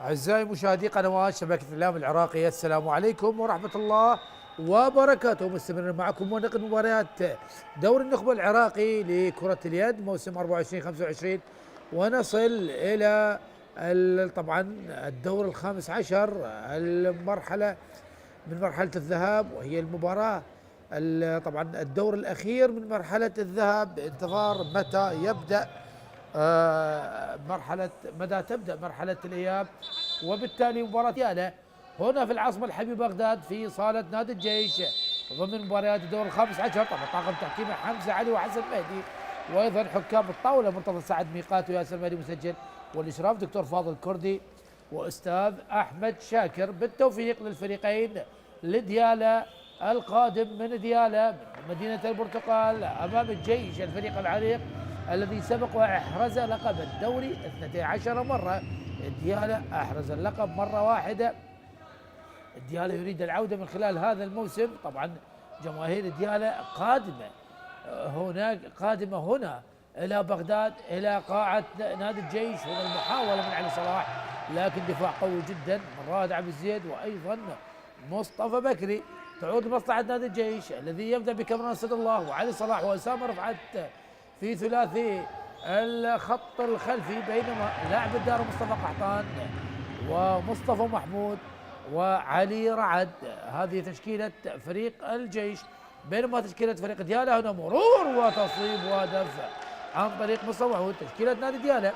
أعزائي مشاهدي قنوات شبكة الإعلام العراقية، السلام عليكم ورحمة الله وبركاته. مستمرين معكم ونقل مباريات دوري النخبة العراقي لكرة اليد موسم 24-25، ونصل إلى طبعا الدور الخامس عشر، المرحلة من مرحلة الذهاب، وهي المباراة طبعا الدور الأخير من مرحلة الذهاب، بانتظار متى يبدأ متى تبدأ مرحلة الإياب. وبالتالي مباراة يالا هنا في العاصمة الحبيبة بغداد في صالة نادي الجيش ضمن مباريات الدور الخامس عشر. طبعا طاقم تحكيم حمزة علي وحسن مهدي، وأيضا حكام الطاولة مرتضى سعد ميقات وياسر مهدي مسجل، والإشراف دكتور فاضل كردي وأستاذ أحمد شاكر. بالتوفيق للفريقين، لديالا القادم من ديالا من مدينة البرتقال أمام الجيش الفريق العريق الذي سبق وأحرز لقب الدوري 12 مرة. ديالا أحرز اللقب مرة واحدة. ديالا يريد العودة من خلال هذا الموسم. طبعا جماهير ديالا قادمة هنا إلى بغداد، إلى قاعة نادي الجيش. هنا المحاولة من علي صلاح، لكن دفاع قوي جدا من رائد عبد الزيد وأيضا مصطفى بكري. تعود لمصلحة نادي الجيش الذي يبدأ بكمران سد الله وعلي صلاح وأسامة رفعت في ثلاثي الخط الخلفي، بينما لاعب الدار مصطفى قحطان ومصطفى محمود وعلي رعد. هذه تشكيلة فريق الجيش، بينما تشكيلة فريق ديالا هنا مرور وتصويب ودفع عن طريق مصطفى محمود. تشكيلة نادي ديالا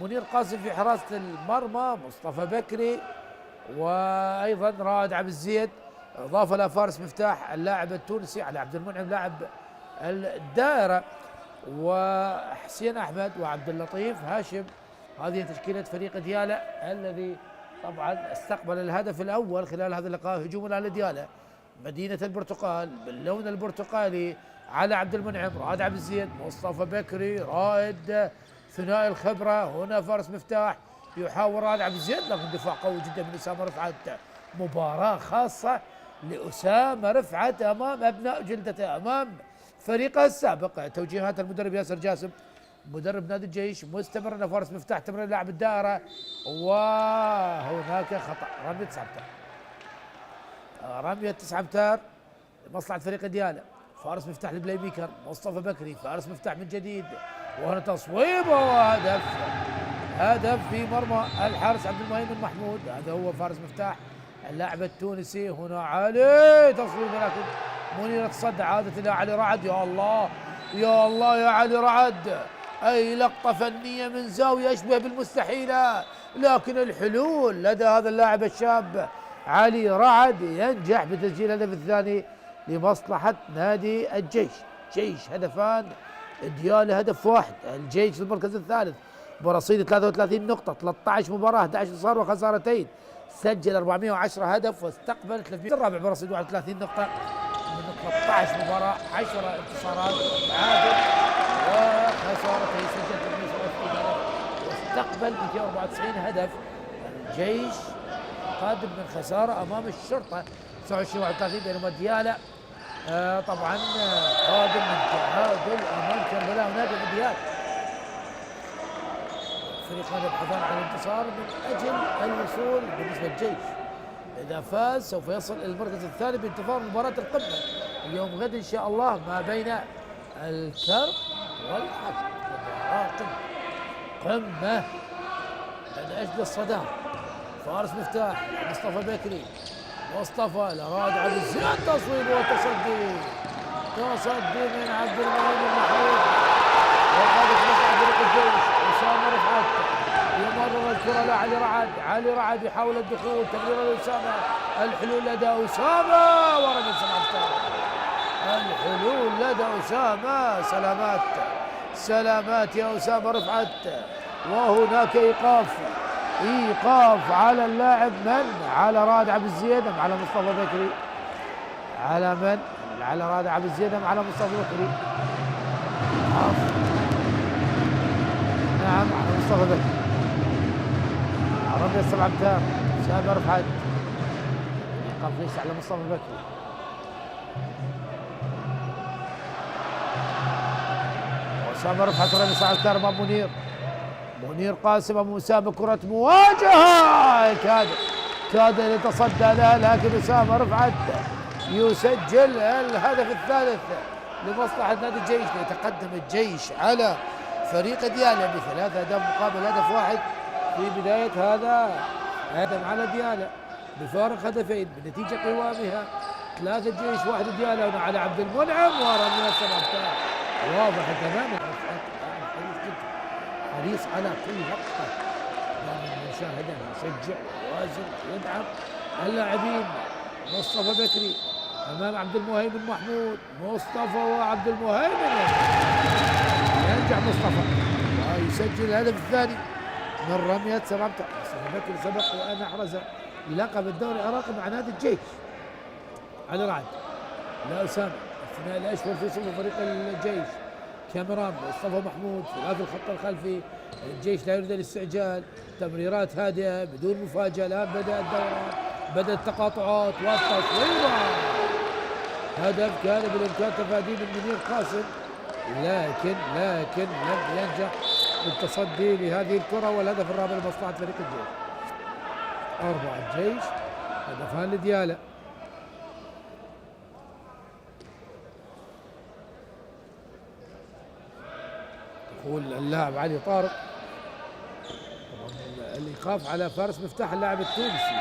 منير قاسم في حراسة المرمى، مصطفى بكري وأيضا رائد عبد الزيد، إضافة إلى فارس مفتاح اللاعب التونسي علي عبد المنعم لاعب الدائرة، وحسين أحمد وعبد اللطيف هاشم. هذه تشكيلة فريق ديالا الذي طبعا استقبل الهدف الأول خلال هذا اللقاء. هجوم على ديالا مدينة البرتقال باللون البرتقالي، على عبد المنعم، رائد عبد الزيد، مصطفى بكري، رائد ثنائي الخبرة. هنا فارس مفتاح يحاول رائد عبد الزيد، لكن دفاع قوي جدا من أسامة رفعت. مباراة خاصة لأسامة رفعت أمام أبناء جلدته، أمام فريقه السابق. توجيهات المدرب ياسر جاسم مدرب نادي الجيش مستمر. فارس مفتاح تمرير لاعب الدائرة، وهناك خطأ، رمية 9 امتار، رمية 9 امتار لمصلحة فريق ديالا. فارس مفتاح البلاي ميكر مصطفى بكري، فارس مفتاح من جديد، وهنا تصويب وهدف، هدف في مرمى الحارس عبد المهيمن محمود. هذا هو فارس مفتاح اللاعب التونسي. هنا علي تصويب، لكن منير تصدى، عادت الى علي رعد. يا الله يا الله يا علي رعد، اي لقطة فنية من زاوية يشبه بالمستحيلة، لكن الحلول لدى هذا اللاعب الشاب علي رعد ينجح بتسجيل الهدف الثاني لمصلحة نادي الجيش. جيش هدفان، ديالا هدف واحد. الجيش في المركز الثالث برصيد 33 نقطة، 13 مباراة، 11 انتصار وخسارتين، سجل 410 هدف واستقبل 300. الرابع برصيد 31 نقطة من 13 مباراة، 10 انتصارات، تعادل وخسارتين، سجل 330 هدف واستقبل 294 هدف. الجيش قادم من خسارة أمام الشرطة 29-31، بينما ديالا طبعا قادم من تعادل أمام كربلاء هناك في ديالا. فريقان يبحثان عن الانتصار من أجل الوصول. بالنسبة للجيش إذا فاز سوف يصل إلى المركز الثاني بانتظار مباراة القمة اليوم غد إن شاء الله ما بين الكرب والحق. مباراة قمة من أجل الصدام. فارس مفتاح مصطفى بكري، مصطفى لرائد عبد الزيد، تصويب وتصدي، تصدي من عبد المهيمن محمود، وقادت مصلحة فريق الجيش أسامة رفعت. يمرر الكرة لعلي رعد، علي رعد يحاول الدخول، تمرير لأسامة، الحلول لدى أسامة ورمي 7 امتار. الحلول لدى أسامة، سلامات سلامات يا أسامة رفعت. وهناك إيقاف على اللاعب من؟ على رائد عبد الزيد أم على مصطفى بكري؟ على من؟ على رائد عبد الزيد أم على مصطفى بكري؟ نعم على مصطفى بكري. رمية 7 امتار، أسامة رفعت، إيقاف ليس على مصطفى بكري. أسامة رفعت رمية 7 امتار أمام منير. منير قاسم ابو اسامه كرة مواجهة، كاد ان يتصدى لها، لكن اسامه رفعت يسجل الهدف الثالث لمصلحة نادي الجيش. ليتقدم الجيش على فريق ديالى ب3 أهداف مقابل هدف واحد في بداية هذا هدف على ديالى بفارق هدفين بنتيجة قوامها 3 الجيش 1 ديالى على عبد المنعم ورمية 7 واضح تماما. حريص على كل لقطة من المشاهدة، يشجع ويوازن ويدعم اللاعبين. مصطفى بكري امام عبد المهيمن محمود، مصطفى وعبد المهيمن، ينجح مصطفى ويسجل الهدف الثاني من رمية 7 أمتار. مصطفى بكري سبق وان احرز لقب الدوري العراقي مع نادي الجيش. علي رعد، لا اسامه الثنائي الاشول في صفوف فريق الجيش. كاميران، مصطفى محمود في الخط الخلفي. الجيش لا يريد الاستعجال، تمريرات هادئه بدون مفاجاه. الان بدا الدوران، بدأت التقاطعات والتصويبة. هدف كان بالإمكان تفاديه من منير قاسم، لكن لم ينجح بالتصدي لهذه الكرة. والهدف الرابع لمصلحة فريق الجيش. 4 الجيش، هدفان لديالى. يقول اللاعب علي طارق الإيقاف على فارس مفتاح اللاعب التونسي.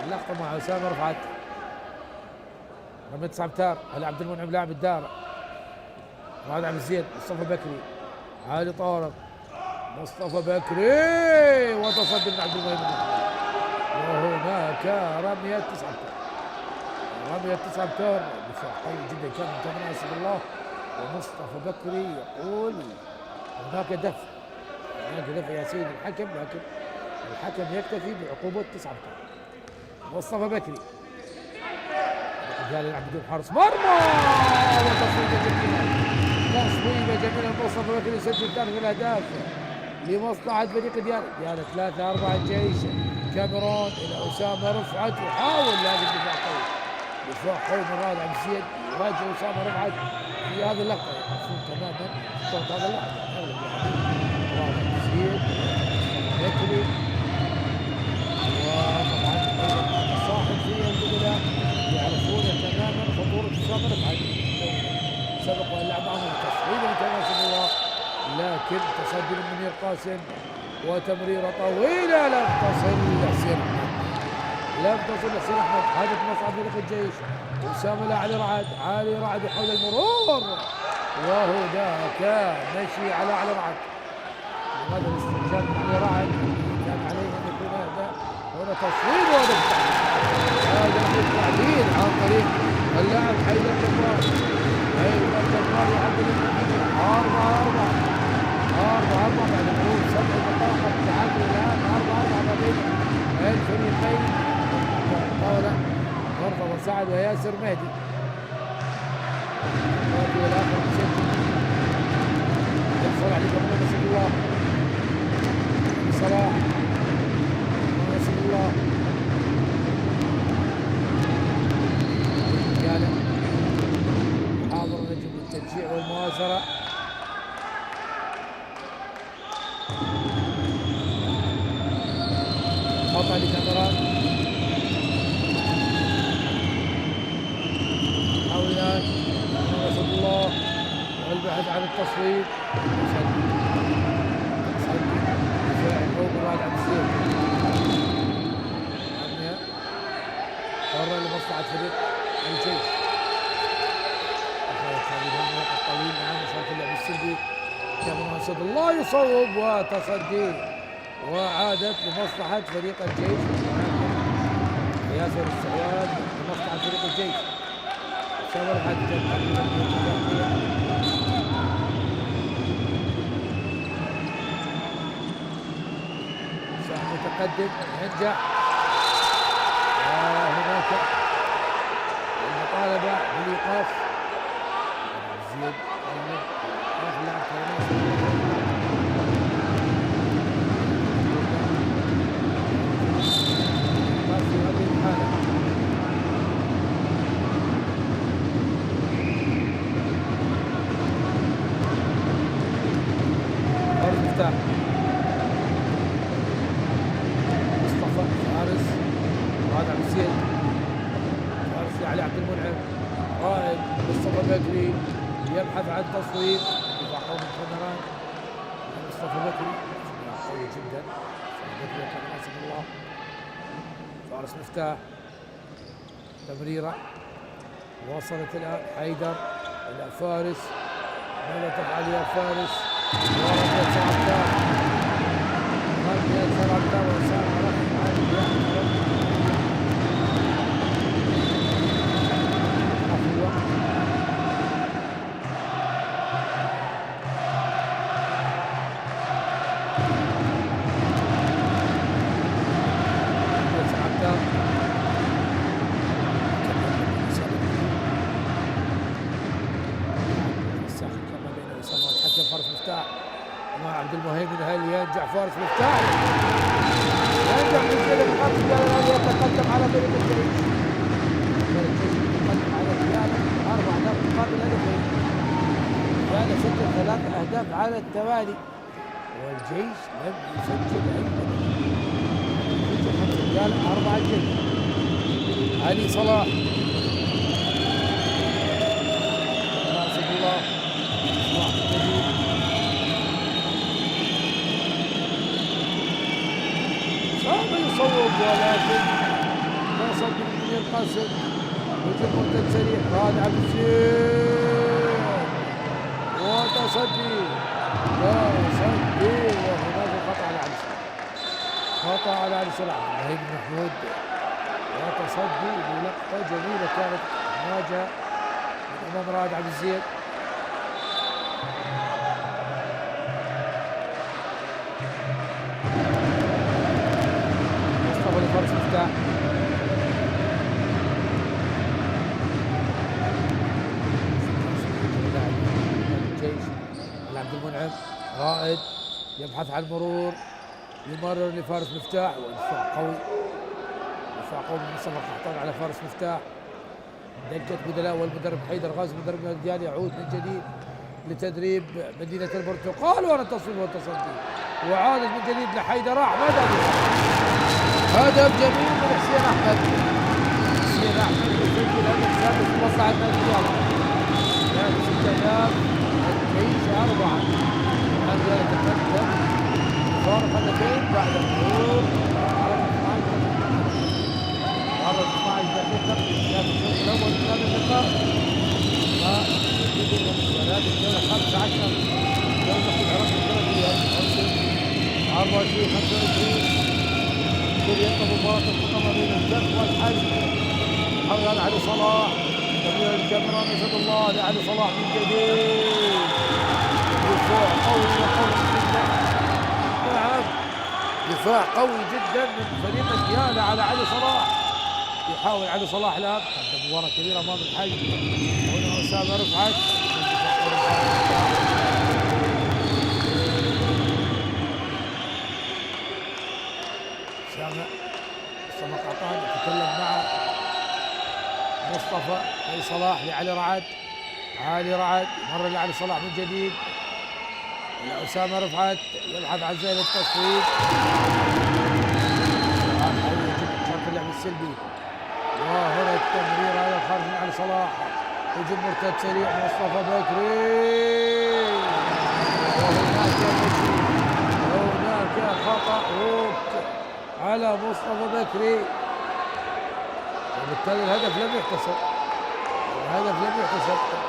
اللقطة مع أسامة رفعت رمية 9 أمتار على عبد المنعم لاعب الدار. رائد عبد الزيد، مصطفى بكري، علي طارق، مصطفى بكري وتصدي من عبد المهيمن. وهناك رمية 9 أمتار، رمية 9 أمتار دفاع قوي جدا كان من كاميران اسد الله. ومصطفى بكري يقول هناك دفع يا سيدي الحكم، لكن الحكم يكتفي بعقوبة 9 أمتار. مصطفى بكري قال يلعب بدون حارس مرمى، تصويبه جميله مصطفى بكري يسجل ثاني الاهداف لمصلحه فريق ديالى 3-4 الجيش. كاميرون الى اسامه رفعت يحاول، لكن دفاع قوي من رائد عبد الزيد يواجه اسامه رفعت في هذه اللقطه. يعرفون تماما خطوره هذا اللاعب رائد عبد الزيد بكري، وطبعا الصاحب في البدلاء يعرفون تماما خطورة اسامه رفعت. سبق وان لعب معهم تصويبه من كاميران اسد الله، لكن تصدي من منير قاسم وتمريره طويله لم تصل لحسين احمد، هدف مصعد فريق الجيش. اسامه لعلي رعد، علي رعد يحاول المرور، وهداك مشي على علي رعد. لماذا الاستعجال من علي رعد؟ كان عليه ان يكون هنا تصويب وهدف التعديل عن طريق اللاعب حيدر جبار. يعدل النتيجه 4-4 بعد مرور 7 دقائق التعادل. الان 4-4 ما بين الفريقين. طاوله مرتضى سعد وياسر مهدي. والاخر مسجل يحصل عليه كمان اسد الله، صلاح اسد الله حاضر نجم التشجيع والمؤازرة. خطأ لكاميران، حاول الآن اسد الله والبحث عن التصويب. دفاع فوق رائد عبد الزيد، حرة لمصلحة فريق الجيش. الطويل مع مشاركة اللعب السلبي كاميران اسد الله يصوب وتصدي، وعادت لمصلحة فريق الجيش. ياسر السعواد لمصلحة فريق الجيش. شمر حتى متقدم ينجح. وهناك المطالبة بالإيقاف. زيد آخر لاعب في هذه الحالة. فارس مفتاح عبد المنعم. رائد مصطفى بكري يبحث عن تصويب، دفاع قوي من كاميران. مصطفى بكري قوي جدا. بكري ناصر الله. فارس مفتاح تمريره وصلت الان حيدر الى فارس. ماذا تفعل يا فارس؟ ورقة سرعتها رقة سرعتها وسام رفع عبد المهيمن. هل ينجح فارس مفتاح؟ ينجح من كده بخمس دقائق يتقدم على فريق الجيش. يتقدم على الريال 4 أهداف مقابل هدفين. الريال سجل 3 أهداف على التوالي والجيش لم يسجل أي هدف. سجل 5 رجال 4 الجيش. علي صلاح ناصر الله صلاح الجديد صعب يصوب ولكن توصل من القاسم. هجوم مرتد سريع رائد عبد الزيد وتصدي وهناك خطأ على علي صلاح. خطأ على علي صلاح. مهيب محمود وتصدي بلقطة جميلة كانت مواجهة من أمام رائد عبد الزيد. فارس مفتاح الجيش. عبد المنعم. رائد يبحث عن مرور يمرر لفارس مفتاح ودفاع قوي. دفاع قوي من مصطفى القحطان على فارس مفتاح. دقة بدلاء والمدرب حيدر غازي مدرب الرجال يعود من جديد لتدريب مدينة البرتقال والتصويب والتصدي وعادت من جديد لحيدر أحمد. هدف جميل من حسين احمد. حسين احمد يسجل هدف سادس في مصلحة نادي الرياضة. يعني 6 أهداف الجيش 4. الرياضة تقدم فارق هدفين بعد مرور 12 دقيقة في الشوط الأول من هذا اللقاء. وهذه الجولة 15 جولة في العراق من 24 25 ينتظر مباراة القمة بين الجرح والحج. حول على علي صلاح تمرير الكاميرا نسأل الله لعلي صلاح من جديد. دفاع قوي وقوي جدا. نعم دفاع قوي جدا من فريق الديانة على علي صلاح. يحاول علي صلاح الآن قدم مباراة كبيرة أمام الحج. هنا أسامة رفعت مصطفى قطان يتكلم مع مصطفى علي صلاح لعلي رعد. علي رعد مر لعلي صلاح من جديد الى اسامه رفعت يبحث عن زين التصويب. شرط اللعب السلبي وهنا التمرير على خارج من علي صلاح. هجوم مرتد سريع مصطفى بكري وهناك خطأ على مصطفى بكري وبالتالي الهدف لم يحتسب.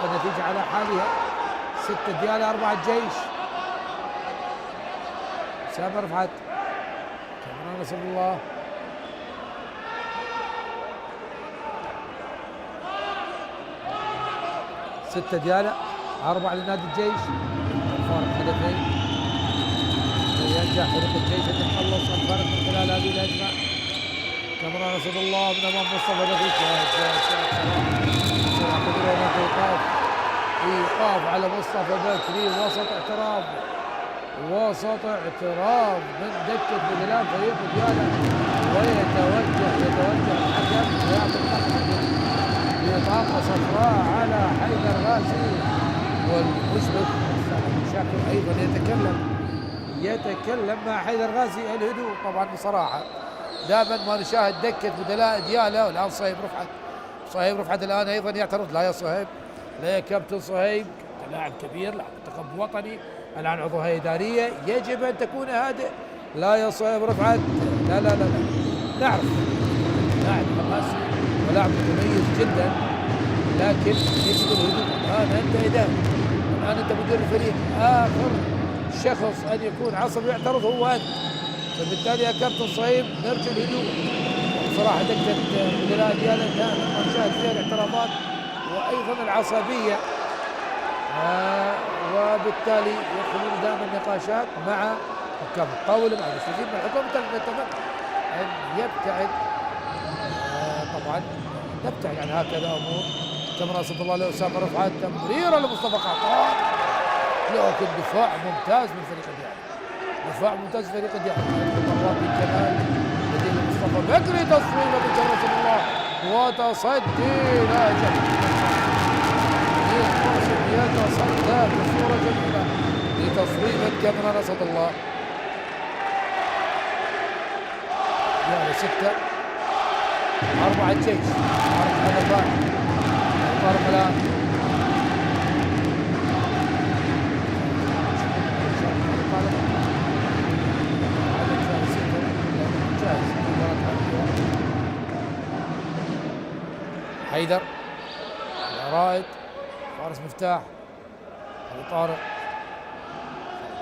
النتيجة على حالها 6 ديالة 4 الجيش. أسامة رفعت كاميران نصر الله ستة ديالة 4 لنادي الجيش. الفارق هدفين. ينجح فريق الجيش ان يتخلص الفرق من خلال هذه الهجمه. كاميران اسد الله من امام مصطفى بكري. ايقاف على مصطفى بكري. وسط اعتراض من دكه بدلاء فريق ديانا ويتوجه الحكم ويعطي بطاقه صفراء على حيدر غازي. والمشرف شاكر ايضا يتكلم مع حيدر غازي الهدوء طبعا بصراحه. دائما ما نشاهد دكه بدلاء ديالا والان صهيب رفعت صهيب رفعت الآن أيضا يعترض. لا يا صهيب، لا يا كابتن صهيب، أنت لاعب كبير، لاعب منتخب وطني، الآن عضو هيئة إدارية، يجب أن تكون هادئ. لا يا صهيب رفعت، لا لا لا لا، نعرف لاعب حماسي ولاعب متميز جدا، لكن يجب الهدوء. الآن أنت إداري، الآن أنت مدير الفريق، آخر شخص أن يكون عصبي يعترض هو أنت، فبالتالي يا كابتن صهيب نرجو الهدوء. بصراحة دقة مديرية ديالا دائما نشاهد فيها الاعتراضات وأيضا العصبية، وبالتالي يدخلون دائما نقاشات مع حكام الطاولة مع المستفيد من الحكام. نتمنى أن يبتعد، طبعا نبتعد عن هكذا أمور. كما صد الله لأسامة رفعت، تمريرة لمصطفى قعطان، لكن دفاع ممتاز من فريق ديالا، دفاع ممتاز من فريق ديالا. مرات من كمال بديل مصطفى بكري، تصويبه من كما صد الله وتصدي ناجح، يتصدى بصورة جميلة لتصويبة كاميرا نصد الله. يعني 6-4 الجيش، 4 هدفات طارق الآن. حيدر، رائد، فارس مفتاح، أبو طارق،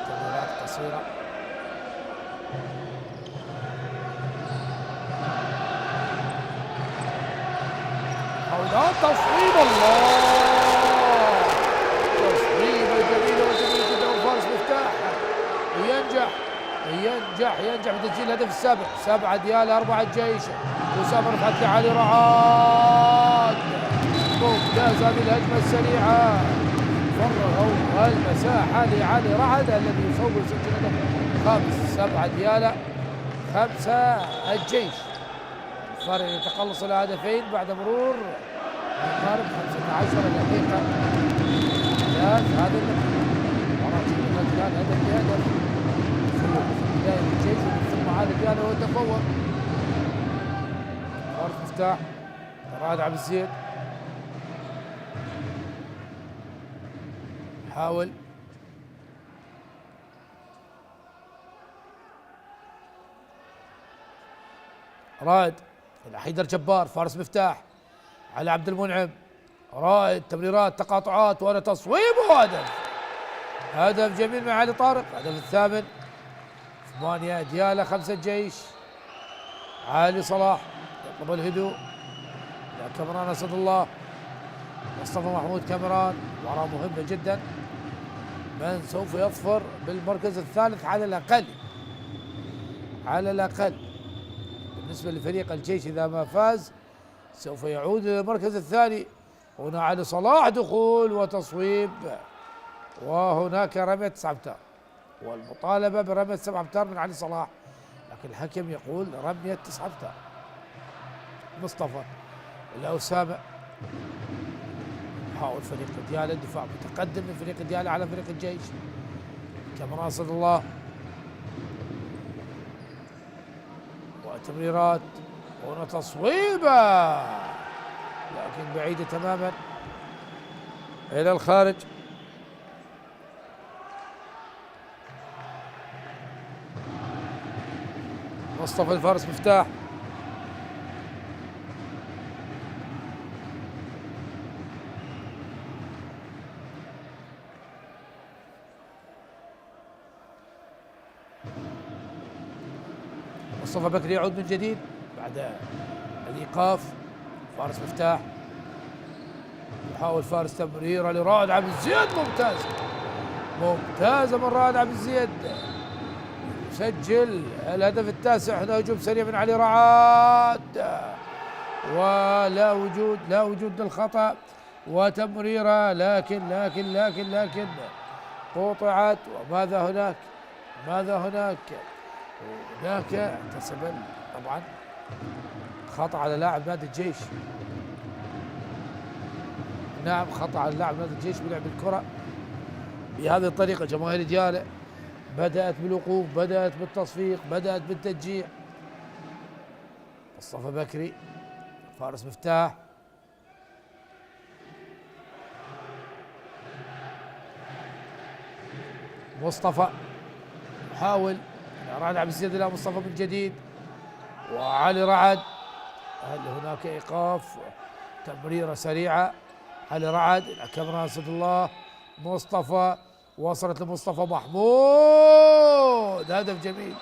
تمريرات قصيرة، محاولات تصويب، الله، تصويبة جميلة وجميلة جدا من فارس مفتاح، وينجح بتسجيل الهدف السابع. 7 ديالا، 4 الجيش. أسامة رفعت لعلي رعاد، ممتازة بالهجمة السريعة، فرغوا المساحة لعلي رعد الذي يصوب ويسجل هدف خامس. 7 ديالا، 5 الجيش. الفارق يتقلص إلى هدفين بعد مرور مقارب 15 دقيقة. هذا الان هدف بهدف في بداية الجيش، ثم عاد ديالا وتفوق. فارس مفتاح، رائد عبد الزيد حاول، رائد إلى حيدر جبار، فارس مفتاح على عبد المنعم، رائد، تمريرات، تقاطعات، ولا تصويب، وهدف. هدف جميل من علي طارق، هدف الثامن. 8 ديالا، 5 الجيش. علي صلاح يطلب الهدوء، كاميران اسد الله، مصطفى محمود كاميران، مباراة مهمة جدا. من سوف يظفر بالمركز الثالث على الأقل، على الأقل بالنسبة لفريق الجيش إذا ما فاز سوف يعود إلى المركز الثاني. هنا علي صلاح، دخول وتصويب، وهناك رمية 9 أمتار، والمطالبة برمية 7 أمتار من علي صلاح، لكن الحكم يقول رمية 9 أمتار. مصطفى إلى أسامة، حاول فريق ديالا، الدفاع متقدم من فريق ديالا على فريق الجيش. كما رصد الله، وتمريرات، هنا تصويبة لكن بعيدة تماما إلى الخارج. مصطفى الفارس مفتاح، مصطفى بكري يعود من جديد بعد الإيقاف. فارس مفتاح، يحاول فارس تمريرة لرائد عبد الزيد، ممتازة من رائد عبد الزيد، يسجل الهدف التاسع. هنا هجوم سريع من علي رعاد، ولا وجود للخطأ، وتمريرة لكن قطعت. وماذا هناك؟ هناك احتسب طبعا خطأ على لاعب نادي الجيش. نعم، خطأ على لاعب نادي الجيش بلعب الكرة بهذه الطريقة. جماهير ديالا بدأت بالوقوف، بدأت بالتصفيق، بدأت بالتشجيع. مصطفى بكري، فارس مفتاح، مصطفى يحاول، رعد عبد الزيد الى مصطفى من جديد، وعلي رعد. هل هناك ايقاف؟ تمريره سريعه، علي رعد الى كاميرا اسد الله. مصطفى وصلت لمصطفى محمود، هدف جميل،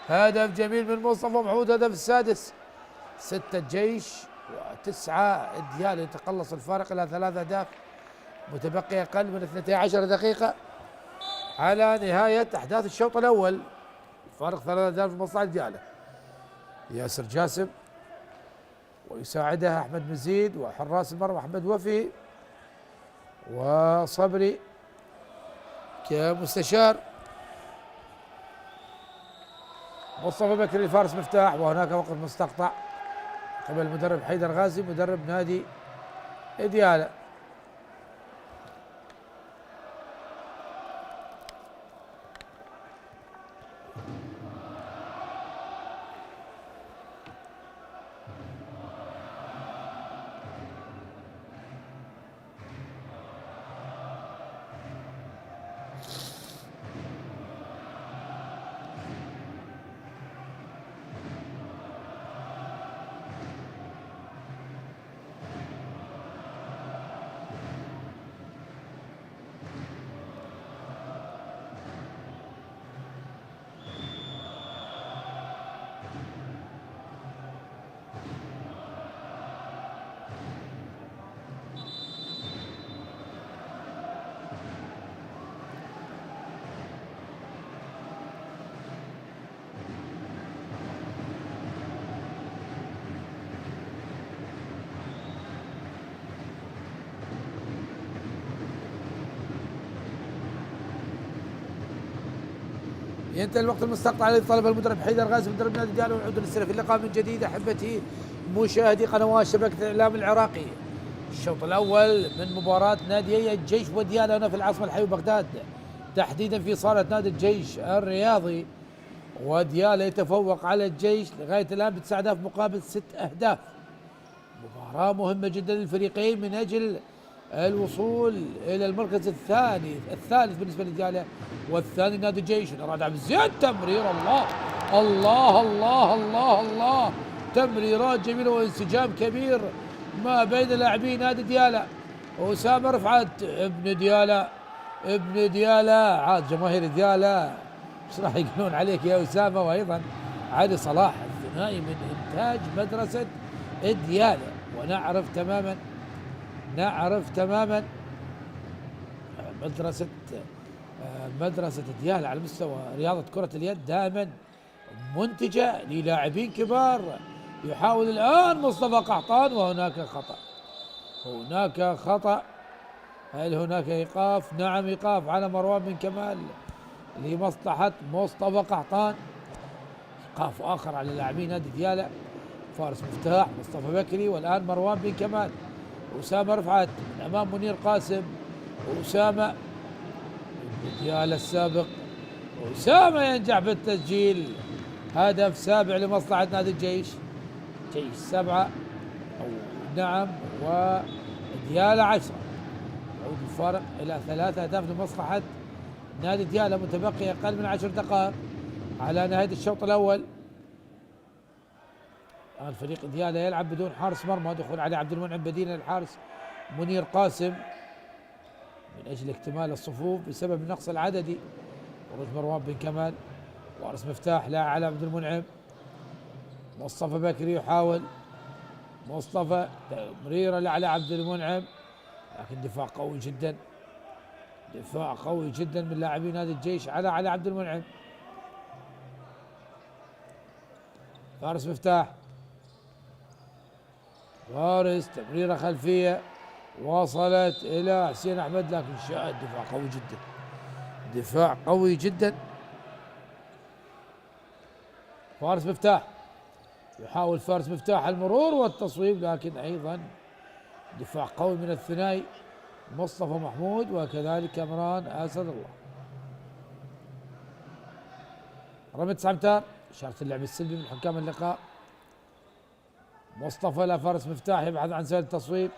هدف جميل من مصطفى محمود، هدف السادس. 6 الجيش و9 الديال، يتقلص الفارق الى 3 اهداف، متبقي اقل من 12 دقيقه على نهايه احداث الشوط الاول. الفارق 3 اهداف في مصلحه دياله. ياسر جاسم ويساعده احمد مزيد، وحراس المرمى احمد وفي وصبري كمستشار. مصطفى بكري الفارس مفتاح، وهناك وقت مستقطع قبل المدرب حيدر غازي مدرب نادي دياله. ينتهي الوقت المستقطع الذي طلب المدرب حيدر غازي مدرب نادي دياله، والعود للسنه في اللقاء من جديد. احبتي مشاهدي قنوات شبكه الاعلام العراقيه، الشوط الاول من مباراه ناديي الجيش ودياله هنا في العاصمه الحبيبه بغداد، تحديدا في صاله نادي الجيش الرياضي. ودياله يتفوق على الجيش لغايه الان ب9 اهداف مقابل 6 اهداف. مباراه مهمه جدا للفريقين من اجل الوصول الى المركز الثالث بالنسبه لدياله، والثاني نادي الجيش. راد عبد الزيد تمرير، الله الله الله الله الله، تمريرات جميله وانسجام كبير ما بين لاعبي نادي دياله. اسامه رفعت ابن دياله، ابن دياله، عاد جماهير دياله ايش راح يقولون عليك يا اسامه؟ وايضا علي صلاح، الثنائي من انتاج مدرسه دياله. ونعرف تماما، نعرف تماما مدرسة دياله على مستوى رياضة كرة اليد دائما منتجة للاعبين كبار. يحاول الآن مصطفى قحطان، وهناك خطأ، هناك خطأ. هل هناك إيقاف؟ نعم، إيقاف على مروان بن كمال لمصلحة مصطفى قحطان. إيقاف آخر على لاعبين نادي دياله، فارس مفتاح مصطفى بكري، والآن مروان بن كمال. أسامة رفعت من أمام منير قاسم، أسامة دياله السابق، أسامة ينجح بالتسجيل، هدف سابع لمصلحة نادي الجيش. جيش 7 أو نعم، ودياله 10. يعود الفارق إلى 3 أهداف لمصلحة نادي دياله، متبقي أقل من 10 دقائق على نهاية الشوط الأول. الآن فريق دياله يلعب بدون حارس مرمى، دخول علي عبد المنعم بديلا للحارس منير قاسم من أجل اكتمال الصفوف بسبب النقص العددي. خروج مروان بن كمال، وارث مفتاح لا على عبد المنعم. مصطفى بكري يحاول، مصطفى تمريره لعلى عبد المنعم، لكن دفاع قوي جدا، دفاع قوي جدا من لاعبين نادي الجيش على عبد المنعم. فارس مفتاح، فارس تمريره خلفيه وصلت الى حسين احمد، لكن شاهد دفاع قوي جدا، دفاع قوي جدا. فارس مفتاح يحاول، فارس مفتاح المرور والتصويب، لكن ايضا دفاع قوي من الثنائي مصطفى محمود وكذلك كامران اسد الله. رمي 9 امتار، اشاره اللعب السلبي من حكام اللقاء. مصطفى لا، فارس مفتاح يبحث عن سهل التصويب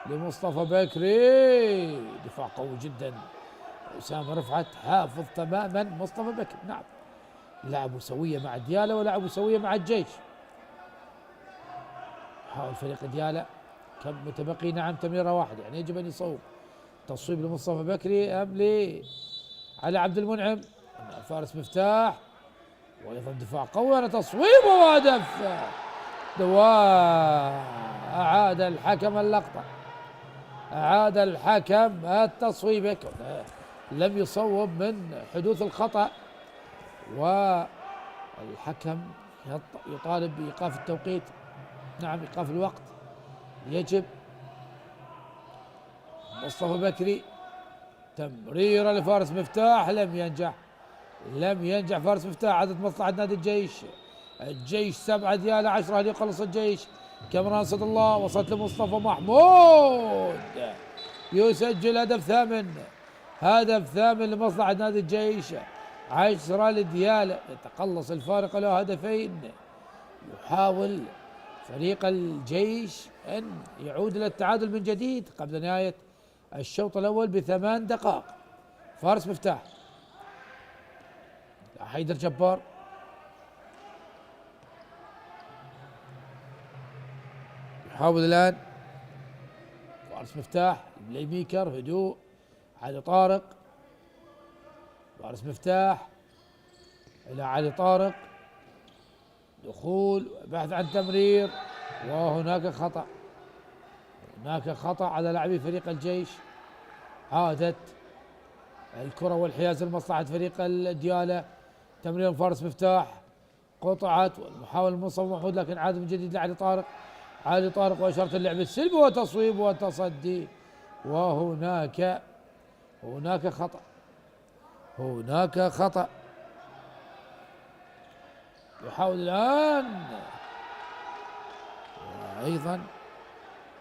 لمصطفى بكري، دفاع قوي جدا أسامة رفعت حافظ تماما مصطفى بكري. نعم، لعبوا سوية مع ديالى ولعبوا سوية مع الجيش. حاول فريق ديالى، كم متبقي؟ نعم تمريرة واحدة، يعني يجب أن يصوب. تصويب لمصطفى بكري أم لي على عبد المنعم؟ فارس مفتاح، وأيضا دفاع قوي، أنا تصويب وهدف. دواء أعاد الحكم اللقطة، أعاد الحكم التصويب، لم يصوب من حدوث الخطأ، والحكم يطالب بإيقاف التوقيت. نعم، إيقاف الوقت يجب. مصطفى بكري تمريرة لفارس مفتاح، لم ينجح فارس مفتاح. عدد مصلحة نادي الجيش 7 ديالى 10. هل يخلص الجيش؟ كاميران صد الله، وصلت لمصطفى محمود، يسجل هدف ثامن لمصلحة نادي الجيش. 10 لديالى، يتقلص الفارق له هدفين. يحاول فريق الجيش أن يعود إلى التعادل من جديد قبل نهاية الشوط الأول ب8 دقائق. فارس مفتاح، حيدر جبار، يحاول الآن فارس مفتاح، البلاي ميكر، هدوء، علي طارق. فارس مفتاح إلى علي طارق، دخول، بحث عن تمرير، وهناك خطأ على لاعبي فريق الجيش. عادت الكرة والحياز لمصلحة فريق الديالى. تمرير فارس مفتاح، قطعت، والمحاولة مصطفى محمود، لكن عاد من جديد لعلي طارق، وإشارة اللعب السلبي وتصويب وتصدي. وهناك خطأ. يحاول الآن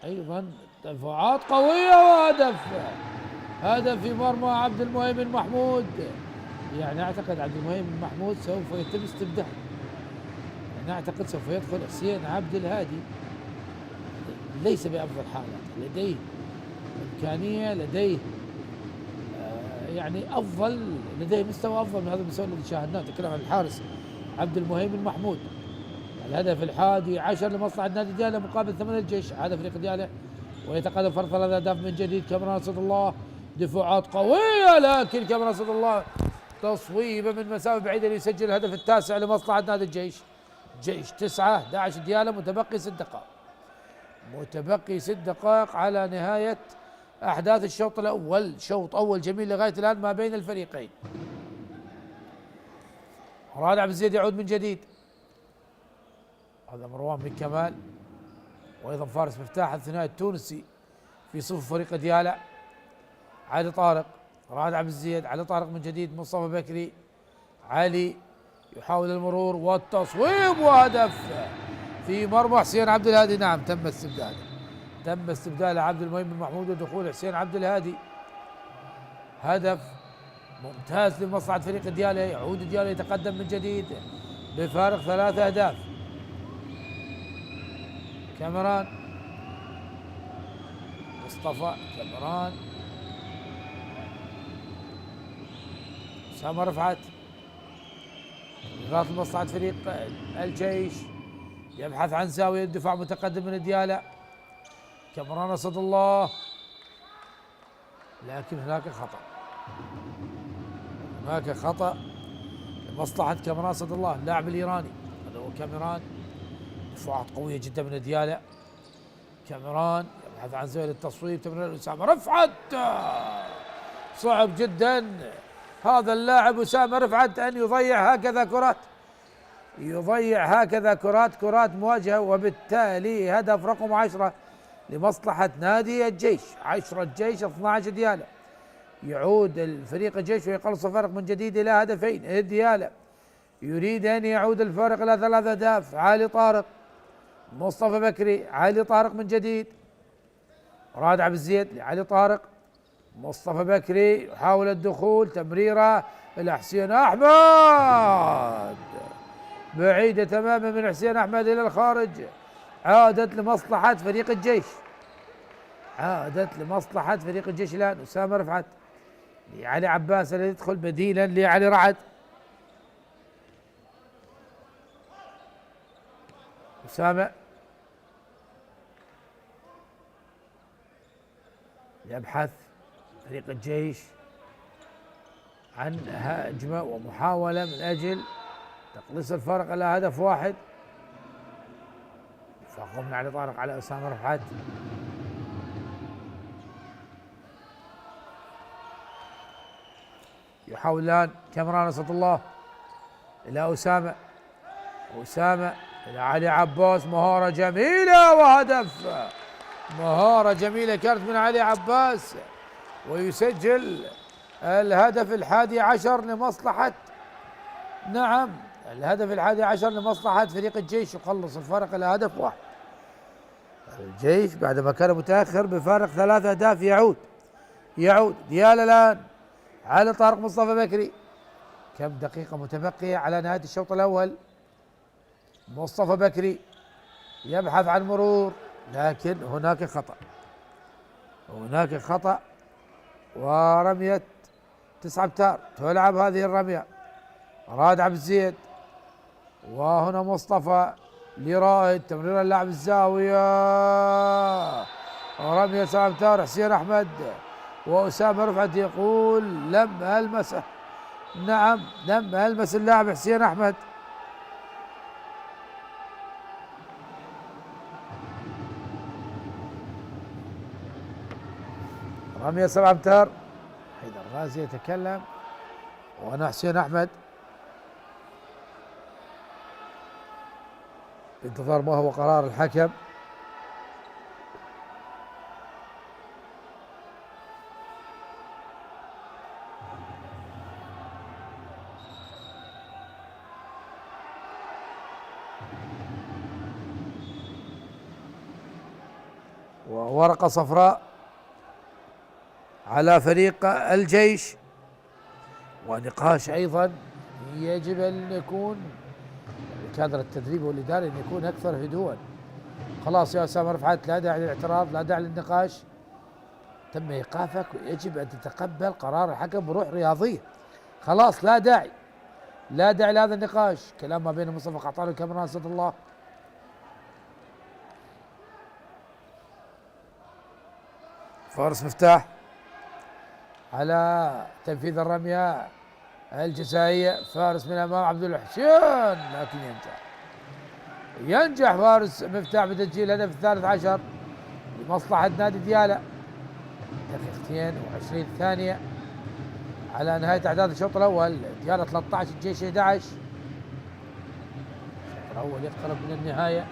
أيضا دفعات قوية، هدف في مرمى عبد المهيمن محمود. يعني أعتقد عبد المهيمن محمود سوف يتم استبداله، يعني أعتقد سوف يدخل حسين عبد الهادي، ليس بأفضل حالات، لديه إمكانية، لديه يعني لديه مستوى أفضل من هذا المستوى الذي شاهدناه. تكلم عن الحارس عبد المهيمن محمود. الهدف 11 لمصلحة نادي ديالى مقابل 8 الجيش. عاد فريق ديالى ويتقدم فرق 3 أهداف من جديد. كاميران صد الله، دفاعات قوية، لكن كاميران صد الله تصويبه من مسافة بعيدة ليسجل الهدف التاسع لمصلحة نادي الجيش. 9 11 ديالى، متبقي 6 دقائق على نهاية أحداث الشوط الأول. شوط أول جميل لغاية الآن ما بين الفريقين. راد عبد الزيد يعود من جديد، هذا مروان بن كمال، وأيضا فارس مفتاح الثنائي التونسي في صفوف فريق ديالى. علي طارق، راد عبد الزيد، علي طارق من جديد، مصطفى بكري، علي يحاول المرور والتصويب، وهدف في مرمى حسين عبد الهادي. نعم، تم استبدال عبد المهيمن محمود ودخول حسين عبد الهادي. هدف ممتاز لمصلحة فريق ديالى. يعود ديالى يتقدم من جديد بفارق 3 أهداف. كاميران مصطفى، كاميران أسامة رفعت، إغراء لمصلحة فريق الجيش، يبحث عن زاوية دفاع متقدم من ديالى. كاميران أسد الله، لكن هناك خطأ لمصلحة كاميران أسد الله، اللاعب الإيراني. هذا هو كاميران، دفاعات قوية جدا من ديالى. كاميران يبحث عن زاوية التصويب، تمرير أسامة رفعت، صعب جدا هذا اللاعب أسامة رفعت أن يضيع هكذا كرات مواجهة، وبالتالي هدف رقم 10 لمصلحة نادي الجيش. 10 الجيش 12 ديالى. يعود الفريق الجيش ويقلص الفرق من جديد إلى هدفين. ديالى يريد أن يعود الفارق إلى 3 أهداف. علي طارق، مصطفى بكري، علي طارق من جديد، راد عبد الزيد لعلي طارق، مصطفى بكري يحاول الدخول، تمريرة إلى حسين أحمد، بعيدة تماما من حسين أحمد إلى الخارج. عادت لمصلحة فريق الجيش. الآن أسامة رفعت، علي عباس الذي يدخل بديلا لعلي رعد. أسامة يبحث فريق الجيش عن هجمة ومحاولة من أجل تقليص الفرق إلى هدف واحد. فقم من علي طارق على أسامة رفعت. يحاول الآن كامران أسد الله إلى أسامة، أسامة إلى علي عباس، مهارة جميلة وهدف. مهارة جميلة كانت من علي عباس، ويسجل الهدف 11 لمصلحة، نعم الهدف 11 لمصلحة فريق الجيش، يخلص الفرق إلى هدف واحد. الجيش بعدما كان متأخر بفارق 3 أهداف يعود ديالا الآن على طارق مصطفى بكري. كم دقيقة متبقية على نهاية الشوط الأول. مصطفى بكري يبحث عن مرور، لكن هناك خطأ ورمية 9 أمتار تلعب هذه الرمية. راد عبد الزيد، وهنا مصطفى لرائد، تمرير اللاعب الزاوية، رمية 7 أمتار. حسين أحمد وأسامة رفعت يقول لم ألمسه، نعم لم ألمس اللاعب حسين أحمد. رمية 7 أمتار. حيدر غازي يتكلم، وأنا حسين أحمد بانتظار ما هو قرار الحكم. وورقة صفراء على فريق الجيش، ونقاش أيضا يجب أن يكون الكادر التدريبي والإداري أن يكون أكثر هدوءا. خلاص يا أسامة رفعت، لا داعي للاعتراض، لا داعي للنقاش، تم إيقافك ويجب أن تتقبل قرار الحكم بروح رياضية. خلاص لا داعي لهذا النقاش. كلام ما بين مصطفى قحطاني وكامران أسد الله. فارس مفتاح على تنفيذ الرمية الجزائية. فارس من امام عبد الحسين، لكن ينجح فارس مفتاح بتسجيل الهدف 13 لمصلحة نادي ديالا. دقيقتين و20 ثانية على نهاية أحداث الشوط الأول. ديالا 13 الجيش 11. الشوط الأول يقترب من النهاية.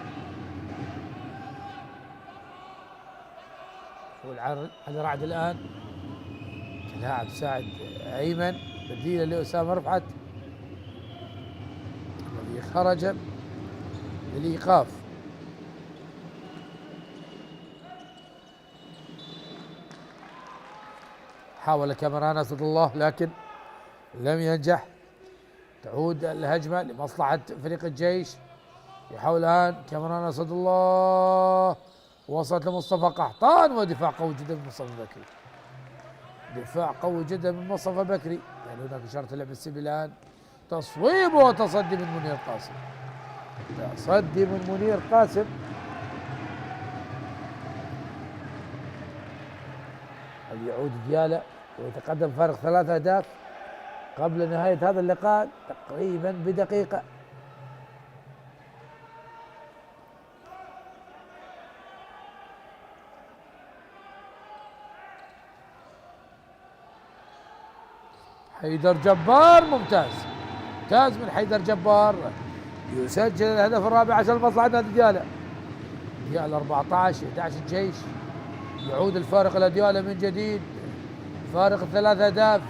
علي رعد الآن كلاعب ساعد أيمن بديلا لأسامة رفعت الذي خرج للإيقاف. حاول كامران أسد الله لكن لم ينجح. تعود الهجمة لمصلحة فريق الجيش. يحاول الآن كامران أسد الله، وصلت لمصطفى قحطان، ودفاع قوي جدا من مصطفى بكري. دفاع قوي جدا من مصطفى بكري. يعني هناك إشارة اللعب السيبي الآن. تصويب وتصدي من منير قاسم. تصدي من منير قاسم. يعود ديالا ويتقدم فارق 3 أهداف قبل نهاية هذا اللقاء تقريبا بدقيقة. حيدر جبار، ممتاز من حيدر جبار، يسجل الهدف الرابع عشان مصلحة نادي ديالا. ديالا 14 11 الجيش. يعود الفارق إلى ديالا من جديد، فارق 3 أهداف.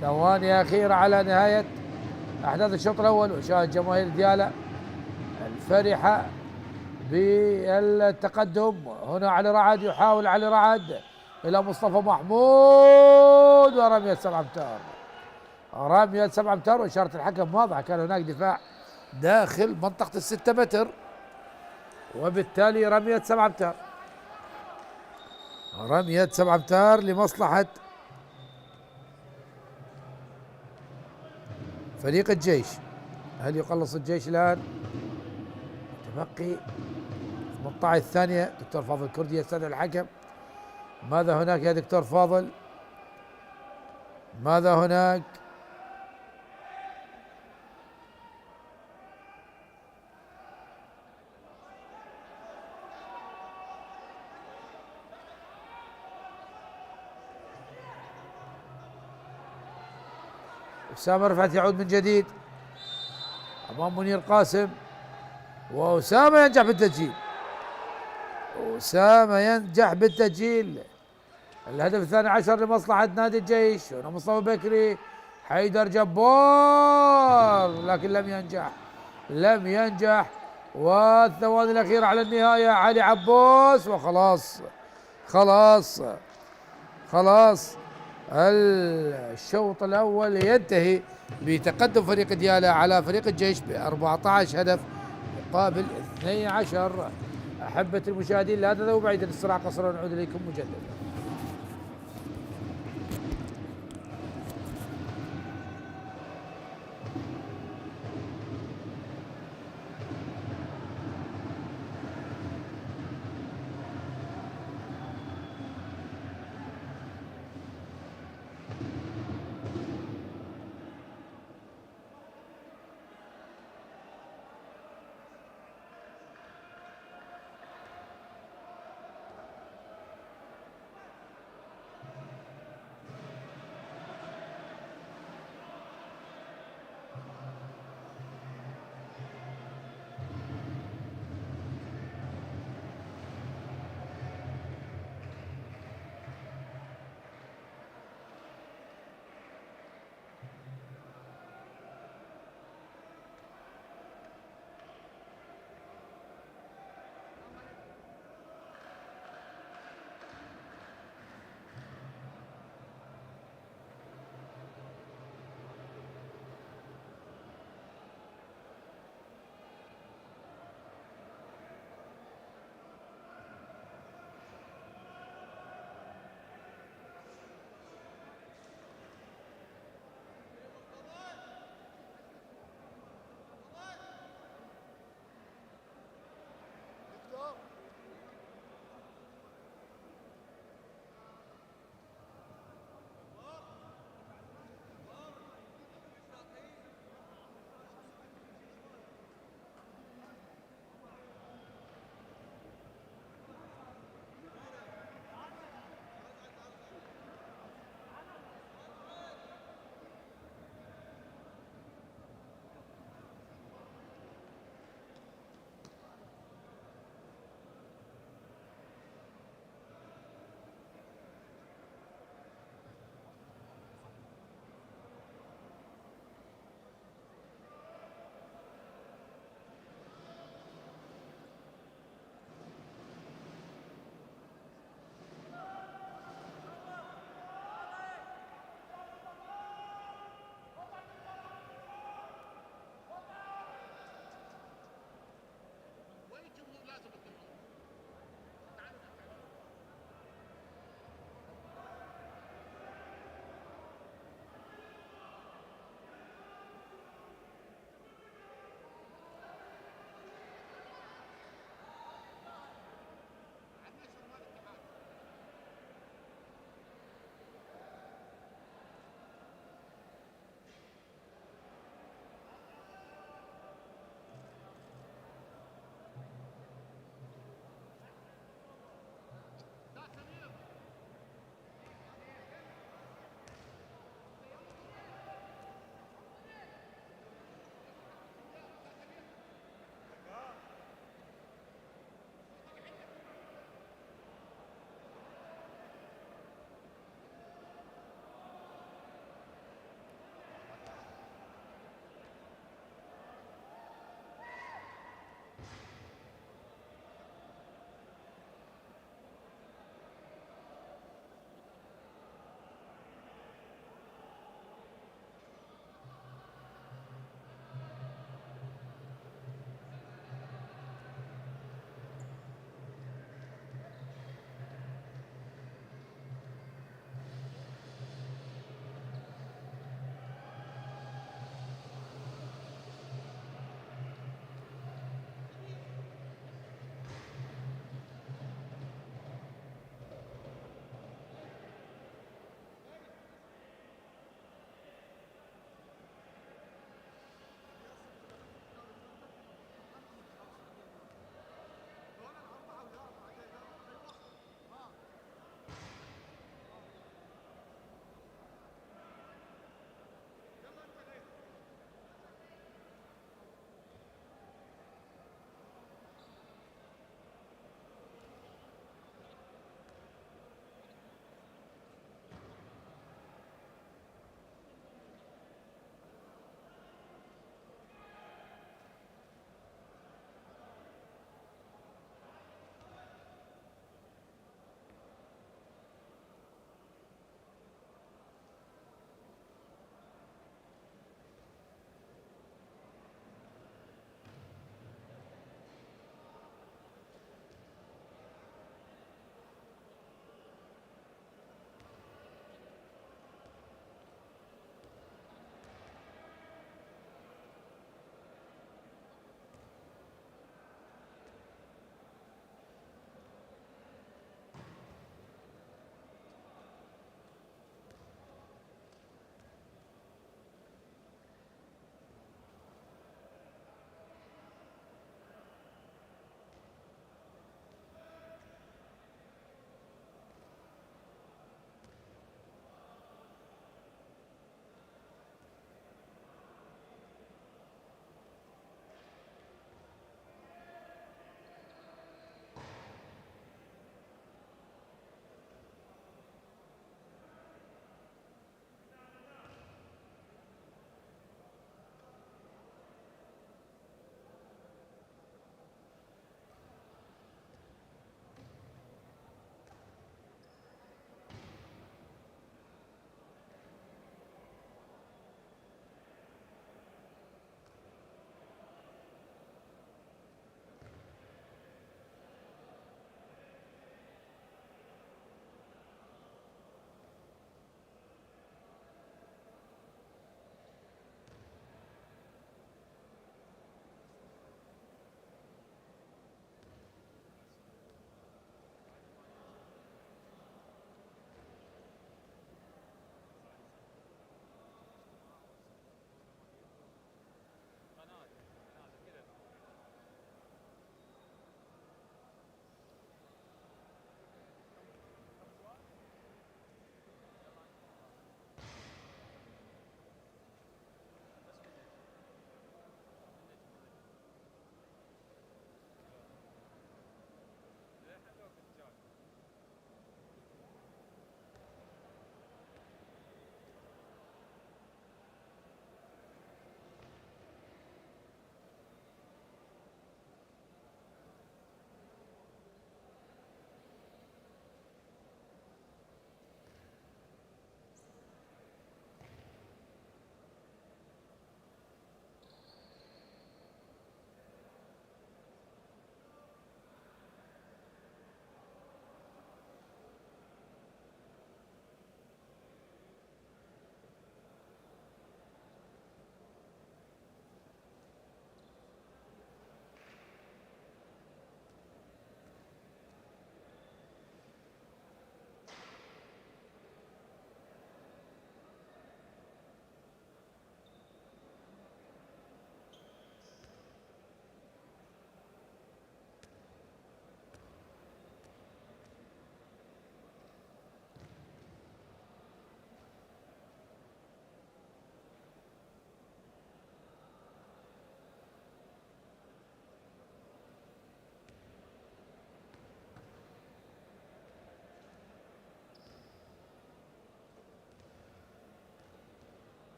ثواني أخيرة على نهاية أحداث الشوط الأول. وشاهد جماهير ديالا الفرحة بالتقدم. هنا علي رعد، يحاول علي رعد إلى مصطفى محمود، ورمية 7 أمتار. رمية 7 أمتار، وإشارة الحكم واضحة، كان هناك دفاع داخل منطقة 6 متر، وبالتالي رمية 7 أمتار. رمية 7 أمتار لمصلحة فريق الجيش. هل يقلص الجيش الآن؟ تبقي 18 ثانية. دكتور فاضل كردي يستدعي الحكم. ماذا هناك يا دكتور فاضل؟ ماذا هناك؟ أسامة رفعت يعود من جديد أمام منير قاسم، وأسامة ينجح بالتسجيل. أسامة ينجح بالتسجيل. الهدف الثاني عشر لمصلحة نادي الجيش. هنا مصطفى بكري، حيدر جبار، لكن لم ينجح. والثواني الأخيرة على النهاية علي عبوس، وخلاص خلاص خلاص الشوط الأول ينتهي بتقدم فريق ديالا على فريق الجيش ب 14 هدف مقابل 12. أحبة المشاهدين لا تذهبوا بعيدا، الصراع قصرا، نعود إليكم مجددا.